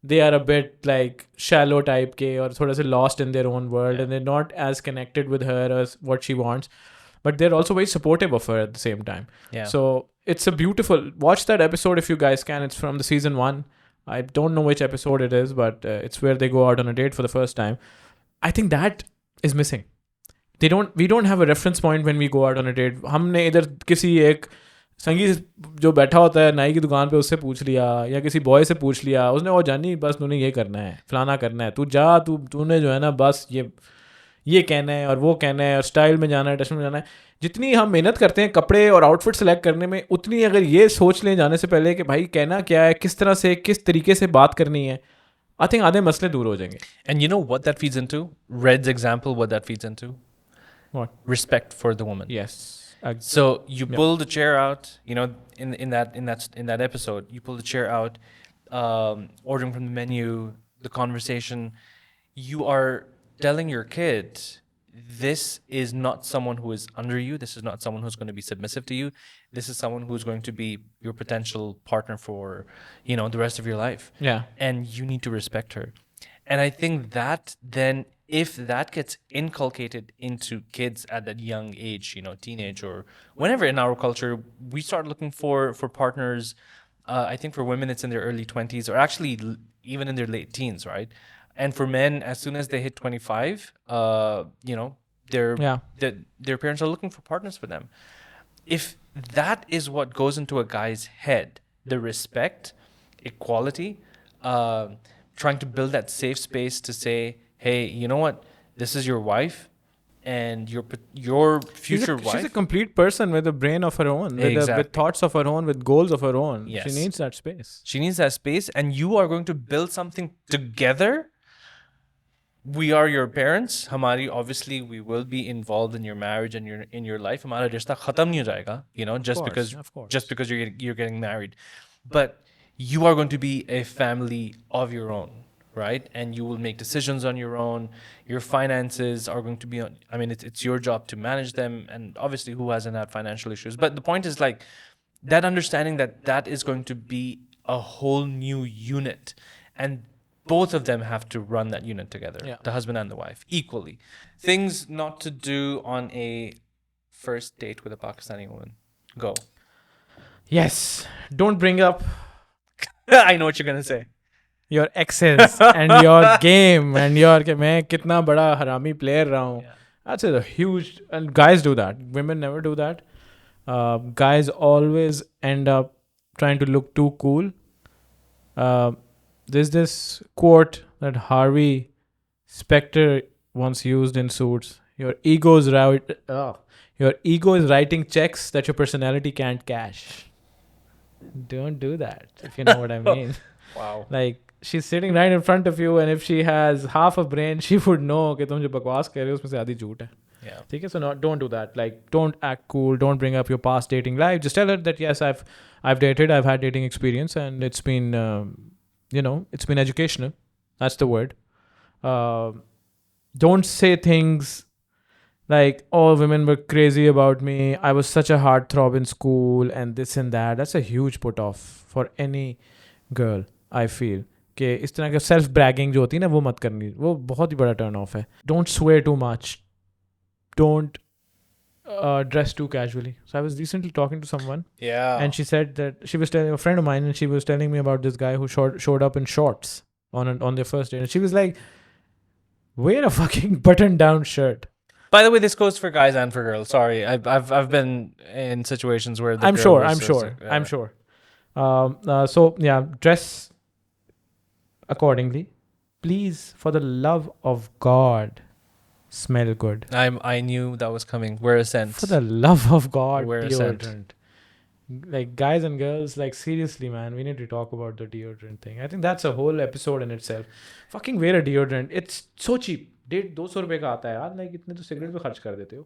they are a bit like shallow type ke or thoda se lost in their own world, and they're not as connected with her as what she wants, but they're also very supportive of her at the same time. So it's a beautiful, watch that episode if you guys can. It's from the season 1. I don't know which episode it is, but it's where they go out on a date for the first time. I think that is missing. We don't have a reference point when we go out on a date. हमने इधर किसी एक संगीत जो बैठा होता है नाई की दुकान पे उससे पूछ लिया, या किसी बॉय से पूछ लिया, उसने वो जानी बस तूने ये करना है, फलाना करना है, तू जा, तूने जो है ना बस ये कहना है और वो कहना है और स्टाइल में जाना है, टच में जाना है. जितनी हम मेहनत करते हैं कपड़े और आउटफिट सेलेक्ट करने में, उतनी अगर ये सोच लें जाने से पहले कि भाई कहना क्या है, किस तरह से, किस तरीके से बात करनी है, आई थिंक आधे मसले दूर हो जाएंगे. And you know what that feeds into? Red's example, what that feeds into? What? Respect for the woman. Yes. So you pull the chair out, you know, in that episode, you pull the chair out, ordering from the menu, the conversation. You are telling your kid, this is not someone who is under you. This is not someone who's going to be submissive to you. This is someone who's going to be your potential partner for, you know, the rest of your life. Yeah. And you need to respect her. And I think that then, if that gets inculcated into kids at that young age, you know, teenage or whenever in our culture, we start looking for partners. I think for women, it's in their early 20s, or actually even in their late teens, right? And for men, as soon as they hit 25, you know, their parents are looking for partners for them. If that is what goes into a guy's head, the respect, equality, trying to build that safe space to say, hey, you know what, this is your wife, and your future wife. She's a complete person with a brain of her own, with thoughts of her own, with goals of her own. Yes. She needs that space. She needs that space, and you are going to build something together. We are your parents. Hamari, obviously, we will be involved in your marriage and in your life. Hamara rishta khatam nahi ho jayega, you know, just because you're getting married. But you are going to be a family of your own, right? And you will make decisions on your own. Your finances are going to be on, I mean, it's your job to manage them. And obviously, who hasn't had financial issues? But the point is, like, that understanding that is going to be a whole new unit. And both of them have to run that unit together, the husband and the wife, equally. Things not to do on a first date with a Pakistani woman. Go. Yes. Don't bring up I know what you're going to say. your exes and your game and your मैं कितना बड़ा हरामी player रहा हूँ. That's a huge, and guys do that. Women never do that. Guys always end up trying to look too cool. There's this quote that Harvey Specter once used in Suits. Your ego is writing checks that your personality can't cash. Don't do that, if you know what I mean. Wow. Like, she's sitting right in front of you, and if she has half a brain, she would know कि तुम जो बकवास कर रहे हो उसमें से आधी झूठ है. Yeah. ठीक है? So don't do that. Like, don't act cool. Don't bring up your past dating life. Just tell her that yes, I've dated. I've had dating experience, and it's been it's been educational. That's the word. Don't say things like, oh, women were crazy about me. I was such a heartthrob in school and this and that. That's a huge put off for any girl, I feel. कि इस तरह का self bragging जो होती है ना, वो मत करनी. वो बहुत ही बड़ा टर्न ऑफ है. Don't swear too much. Don't dress too casually. So I was recently talking to someone. Yeah. And she said that she was telling a friend of mine, and she was telling me about this guy who showed up in shorts on their first date. And she was like, wear a fucking button-down shirt. By the way, this goes for guys and for girls. Sorry, I've been in situations where I'm sure. So yeah, dress accordingly. Please, for the love of God, smell good. I knew that was coming. Wear a scent. For the love of God, wear a deodorant. scent. Like, guys and girls, like, seriously, man, we need to talk about the deodorant thing. I think that's a whole episode in itself. Fucking wear a deodorant. It's so cheap. 200 रुपए का आता है यार. Like, इतने तो cigarette पे खर्च कर देते हो.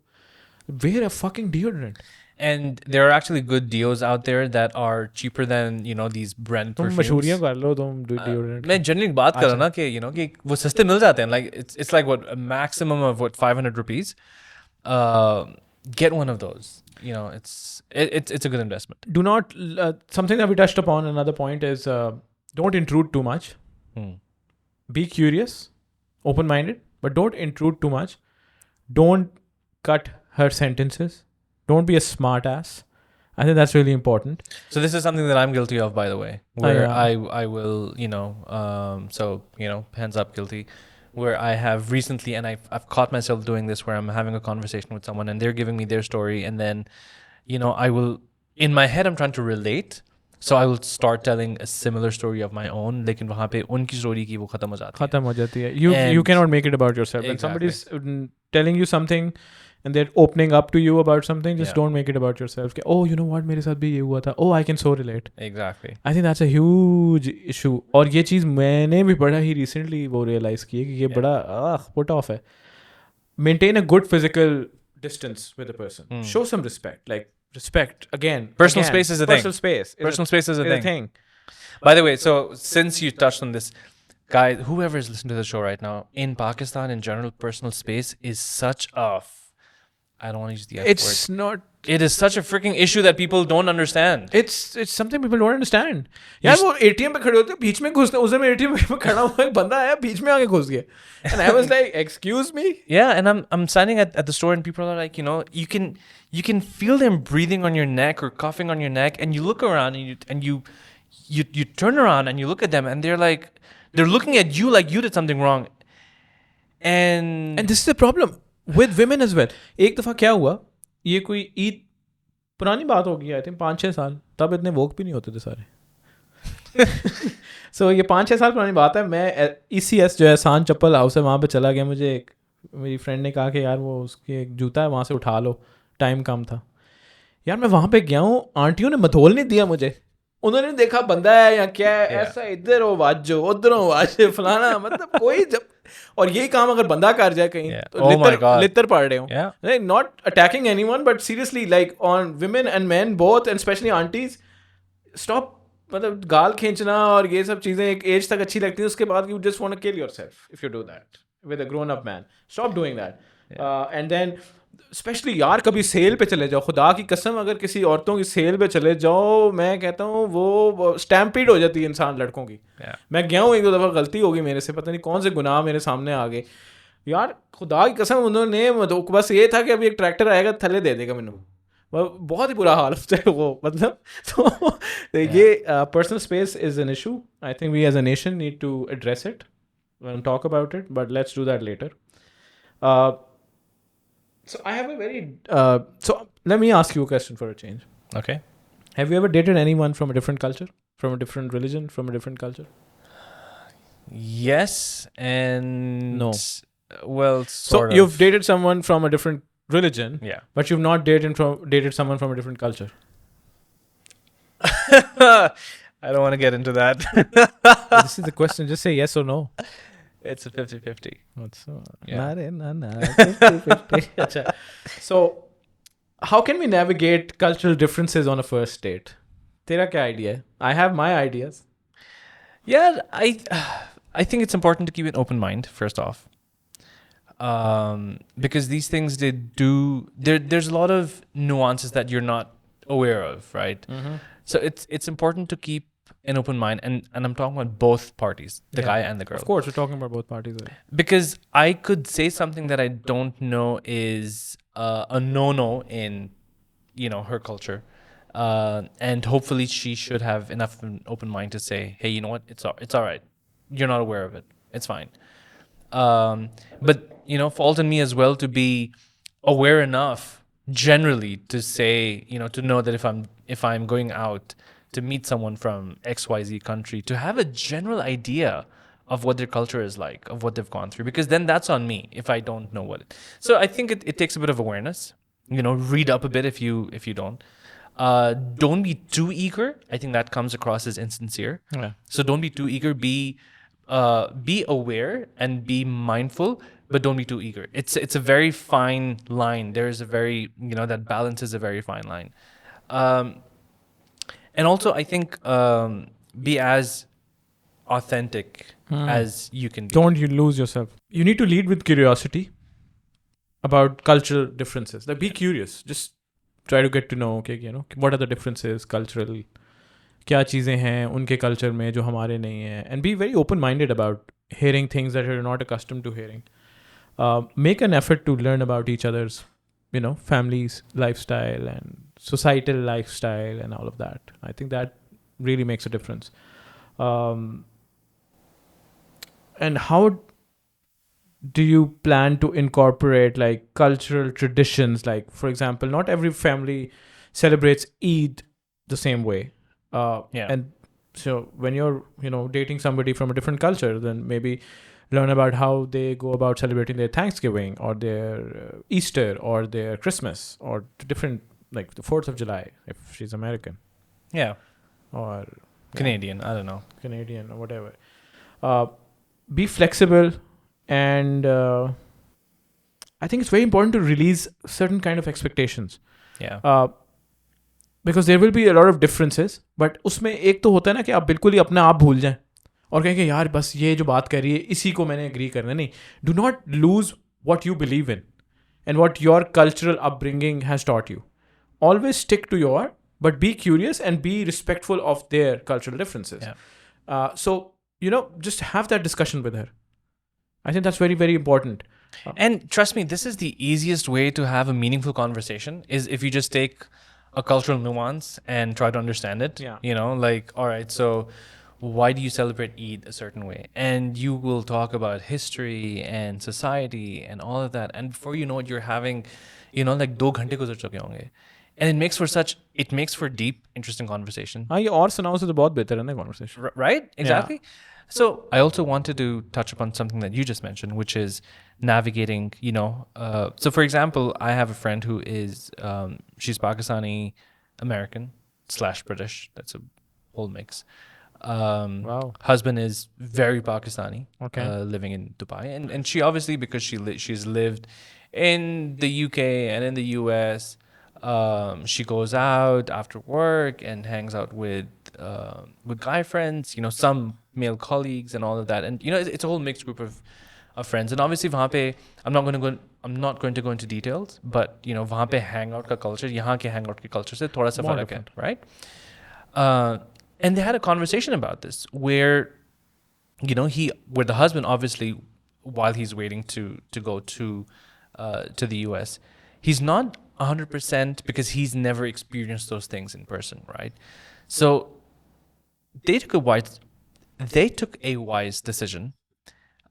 Wear a fucking deodorant. And there are actually good deos out there that are cheaper than, these brand perfumes. तुम मशहूरियां कर लो तुम deodorant. मैं generally बात कर रहा ना कि कि वो सस्ते मिल जाते हैं. Like, it's like what, a maximum of 500 rupees. Get one of those. It's a good investment. Do not something that we touched upon. Another point is don't intrude too much. Be curious, open-minded, but don't intrude too much. Don't cut her sentences. Don't be a smart ass. I think that's really important. So this is something that I'm guilty of, by the way, where I will, hands up, guilty. Where I have recently, and I've caught myself doing this, where I'm having a conversation with someone and they're giving me their story, and then, I will, in my head, I'm trying to relate. So I will start telling a similar story of my own. लेकिन वहाँ पे उनकी story की वो खत्म हो जाती है. You cannot make it about yourself. When somebody's telling you something and they're opening up to you about something, just don't make it about yourself. Oh, you know what, मेरे साथ भी ये हुआ था. Oh, I can so relate. Exactly. I think that's a huge issue. और ये चीज़ मैंने भी बड़ा ही recently वो realize की है कि ये बड़ा put off है. Maintain a good physical distance with the person. Show some respect. Like, respect again. Personal space is a thing. Personal space is a thing. By the way, so since you touched on this, guys, whoever is listening to the show right now, in Pakistan in general, personal space is such a I don't want to use the F word. It is such a freaking issue that people don't understand. It's something people don't understand. यार वो ATM पे खड़े होते हैं, बीच में घुसते हैं. उस दिन मैं ATM पे खड़ा हुआ, एक बंदा आया, बीच में आके घुस गया. And I was like, excuse me? Yeah, and I'm standing at the store and people are like, you can feel them breathing on your neck or coughing on your neck, and you look around and you turn around and you look at them and they're like, They're looking at you like you did something wrong. And this is the problem with women as well. एक दफ़ा क्या हुआ, ये कोई ईद पुरानी बात होगी, I think 5-6 साल, तब इतने वोक भी नहीं होते थे सारे. सो ये 5-6 साल पुरानी बात है. मैं ECS जो है सान चप्पल हाउस है, वहाँ पे चला गया. मुझे मेरी फ्रेंड ने कहा कि यार वो उसके एक जूता है वहाँ से उठा लो, टाइम कम था. यार मैं वहाँ पे गया हूँ, आंटियों ने मथोल नहीं दिया मुझे. उन्होंने देखा बंदा है या क्या है, ऐसा इधर हो वाजो उधर हो वाजो फलाना, मतलब कोई जब, और यही काम अगर बंदा कर जाए कहीं तो लितर पड़ रहे हो. Not attacking anyone but seriously like on women and main both and specially aunties, stop. मतलब गाल खींचना और ये सब चीज़ें एक एज तक अच्छी लगती है, उसके बाद you just want to kill yourself if you do that with a grown up man. Stop doing that. And then specially यार कभी सेल पे चले जाओ, खुदा की कसम अगर किसी औरतों की सेल पे चले जाओ, मैं कहता हूँ वो स्टैम्पीड हो जाती है इंसान लड़कों की. मैं गया हूँ 1-2 दफ़ा, गलती होगी मेरे से, पता नहीं कौन से गुनाह मेरे सामने आ गए यार, खुदा की कसम. उन्होंने बस ये था कि अभी एक ट्रैक्टर आएगा थले दे देगा मैनू, बहुत ही बुरा हाल होता है वो, मतलब. तो ये personal space is an issue. I think we as a nation need to address it and talk about it, but let's do that later. So I have a very so let me ask you a question for a change. Okay. Have you ever dated anyone from a different culture, from a different religion, from a different culture? Yes and no. Well, so you've dated someone from a different religion, yeah, but you've not dated someone from a different culture. I don't want to get into that. This is the question. Just say yes or no. It's a 50-50. Yeah. 50-50. So, how can we navigate cultural differences on a first date? Tera kya idea hai? I have my ideas. Yeah, I think it's important to keep an open mind first off, because these things there's a lot of nuances that you're not aware of, right? Mm-hmm. So it's important to keep an open mind, and I'm talking about both parties, the guy and the girl. Of course, we're talking about both parties. Because I could say something that I don't know is a no-no in, her culture, and hopefully she should have enough of an open mind to say, hey, you know what, it's all right. You're not aware of it. It's fine. But falls on me as well to be aware enough generally to say, to know that if I'm going out to meet someone from XYZ country, to have a general idea of what their culture is like, of what they've gone through, because then that's on me if I don't know what it. So I think it takes a bit of awareness. Read up a bit if you don't. Don't be too eager. I think that comes across as insincere. Yeah. So don't be too eager. Be aware and be mindful, but don't be too eager. It's a very fine line. There is a very that balance is a very fine line. And also, I think be as authentic as you can be. Don't you lose yourself. You need to lead with curiosity about cultural differences. Like, be curious. Just try to get to know, okay, what are the differences culturally? क्या चीज़ें हैं उनके culture में जो हमारे नहीं हैं? And be very open-minded about hearing things that you're not accustomed to hearing. Make an effort to learn about each other's family's lifestyle and societal lifestyle and all of that. I think that really makes a difference. And how do you plan to incorporate like cultural traditions? Like, for example, not every family celebrates Eid the same way. And so when you're dating somebody from a different culture, then maybe learn about how they go about celebrating their Thanksgiving or their Easter or their Christmas or different, like the 4th of July if she's American. Yeah. Or Canadian, I don't know. Canadian or whatever. Be flexible, and I think it's very important to release certain kind of expectations. Yeah. Because there will be a lot of differences, but उसमें एक तो होता है ना कि आप बिल्कुल ही अपने आप भूल जाएं और कहें कि यार बस ये जो बात कर रही है इसी को मैंने एग्री करना. नहीं, do not lose what you believe in and what your cultural upbringing has taught you. Always stick to your, but be curious and be respectful of their cultural differences. Yeah. So just have that discussion with her. I think that's very, very important. And trust me, this is the easiest way to have a meaningful conversation is if you just take a cultural nuance and try to understand it. Yeah. Like, all right, so why do you celebrate Eid a certain way? And you will talk about history and society and all of that. And before you know it, you're having, like 2 घंटे गुजर चुके होंगे. And it makes for deep, interesting conversation. हाँ, ये और सुनाओ से तो बहुत बेहतर है ना conversation. Right? Exactly. So I also wanted to touch upon something that you just mentioned, which is navigating, so for example, I have a friend who is, she's Pakistani American / British. That's a whole mix. Wow. Husband is very Pakistani, Okay. living in Dubai. And she obviously, because she's lived in the UK and in the US, she goes out after work and hangs out with guy friends, some male colleagues and all of that. And it's a whole mixed group of friends. And obviously वहाँ पे I'm not going to go into details, but वहाँ पे hangout का culture यहाँ के hangout के culture से थोड़ा सा More फर्क है, different. right? And they had a conversation about this where where the husband, obviously, while he's waiting to go to the US, he's not 100% because he's never experienced those things in person, right? So they took a wise decision,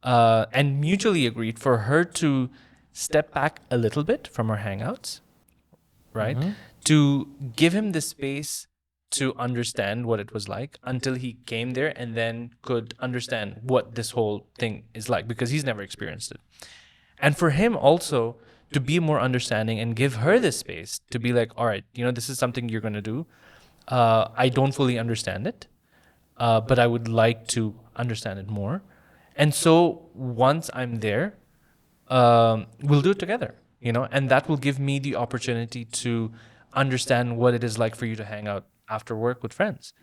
and mutually agreed for her to step back a little bit from her hangouts, right? Mm-hmm. To give him the space to understand what it was like until he came there and then could understand what this whole thing is like, because he's never experienced it. And for him also to be more understanding and give her the space to be like, all right, this is something you're going to do. I don't fully understand it, but I would like to understand it more. And so once I'm there, we'll do it together, and that will give me the opportunity to understand what it is like for you to hang out after work with friends.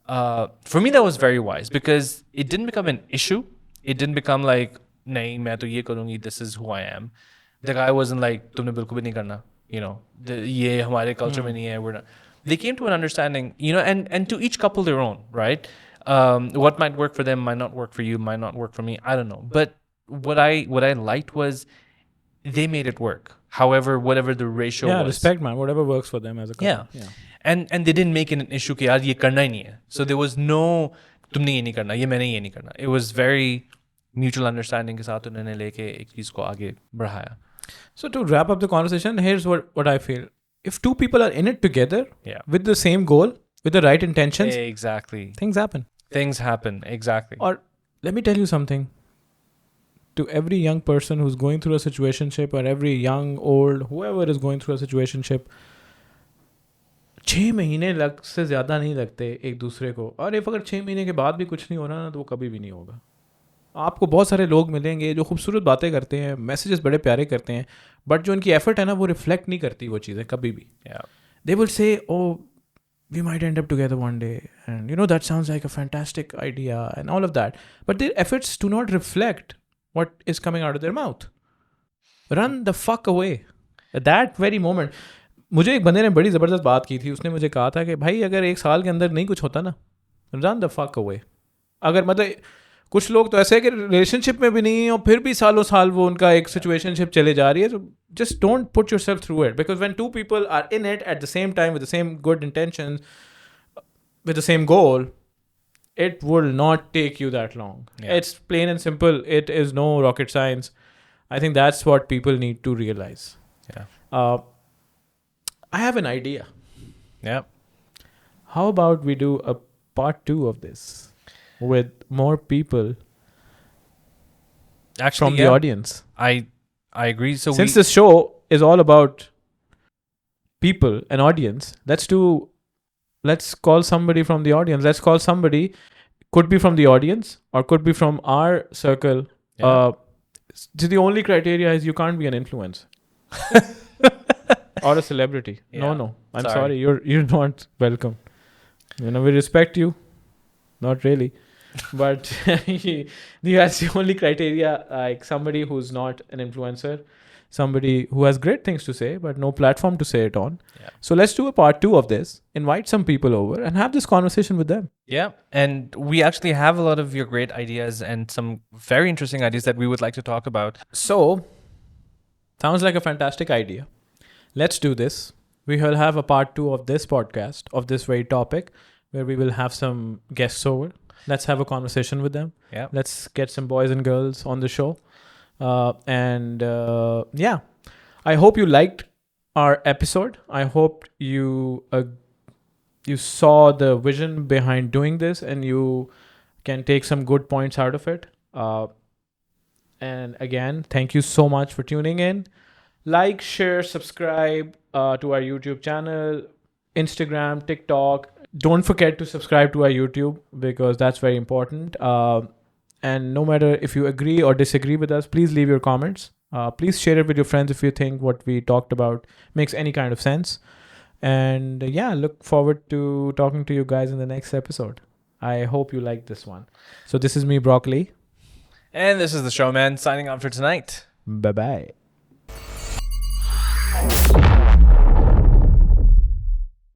For me, that was very wise because it didn't become an issue. It didn't become like, nahin, main to ye karungi, this is who I am. The guy wasn't like, tumne bilkul bhi nahi karna, ye hamare culture mein nahi hai, we're not. They came to an understanding, and to each couple their own, right? What might work for them might not work for you, might not work for me. I don't know. But what I liked was they made it work. However, whatever the ratio was. Yeah, respect, man. Whatever works for them as a couple. Yeah. And they didn't make it an issue कि यार ये करना ही नहीं है. So there was no तुमने ये नहीं करना, ये मैंने ये नहीं करना. It was very mutual understanding के साथ उन्होंने लेके एक चीज को आगे बढ़ाया. So to wrap up the conversation, here's what I feel. If two people are in it together, with the same goal, with the right intentions, exactly, things happen. Things happen, exactly. Or let me tell you something. To every young person who's going through a situationship, or every young, old, whoever is going through a situationship, 6 महीने से ज़्यादा नहीं लगते एक दूसरे को. और if अगर 6 महीने के बाद भी कुछ नहीं हो रहा ना, तो वो कभी भी नहीं होगा. आपको बहुत सारे लोग मिलेंगे जो खूबसूरत बातें करते हैं, मैसेजेस बड़े प्यारे करते हैं, बट जो उनकी एफर्ट है ना, वो रिफ्लेक्ट नहीं करती वो चीज़ें कभी भी. They will say, oh, we might end up together one day, and that sounds like a fantastic idea and all of that, but their efforts do not reflect what is coming out of their mouth. Run the fuck away at that very moment. मुझे एक बंदे ने बड़ी ज़बरदस्त बात की थी. उसने मुझे कहा था कि भाई अगर 1 साल के अंदर नहीं कुछ होता ना, run the fuck away. अगर मतलब कुछ लोग तो ऐसे है कि रिलेशनशिप में भी नहीं है और फिर भी सालों साल वो उनका एक सिचुएशनशिप चले जा रही है. So just don't put yourself through it, because when two people are in it at the same time with the same good intentions, with the same goal, it will not take you that long. It's plain and simple. It is no rocket science. I think that's what people need to realize. I have an idea. How about we do a part 2 of this with more people from the audience? I agree. So since this show is all about people and audience, let's call somebody from the audience. Let's call somebody, could be from the audience or could be from our circle. The only criteria is you can't be an influencer or a celebrity. No. I'm sorry. You're not welcome. We respect you. Not really. But that's the only criteria, like somebody who's not an influencer, somebody who has great things to say, but no platform to say it on. So let's do a part 2 of this, invite some people over and have this conversation with them. And we actually have a lot of your great ideas and some very interesting ideas that we would like to talk about. So, sounds like a fantastic idea. Let's do this. We will have a part 2 of this podcast, of this very topic, where we will have some guests over. Let's have a conversation with them. Yeah. Let's get some boys and girls on the show. Yeah, I hope you liked our episode. I hope you saw the vision behind doing this and you can take some good points out of it. And again, thank you so much for tuning in. Like, share, subscribe to our YouTube channel, Instagram, TikTok. Don't forget to subscribe to our YouTube because that's very important. And no matter if you agree or disagree with us, please leave your comments. Please share it with your friends if you think what we talked about makes any kind of sense. And yeah, look forward to talking to you guys in the next episode. I hope you like this one. So this is me, Broccoli. And this is the Showman signing off for tonight. Bye-bye.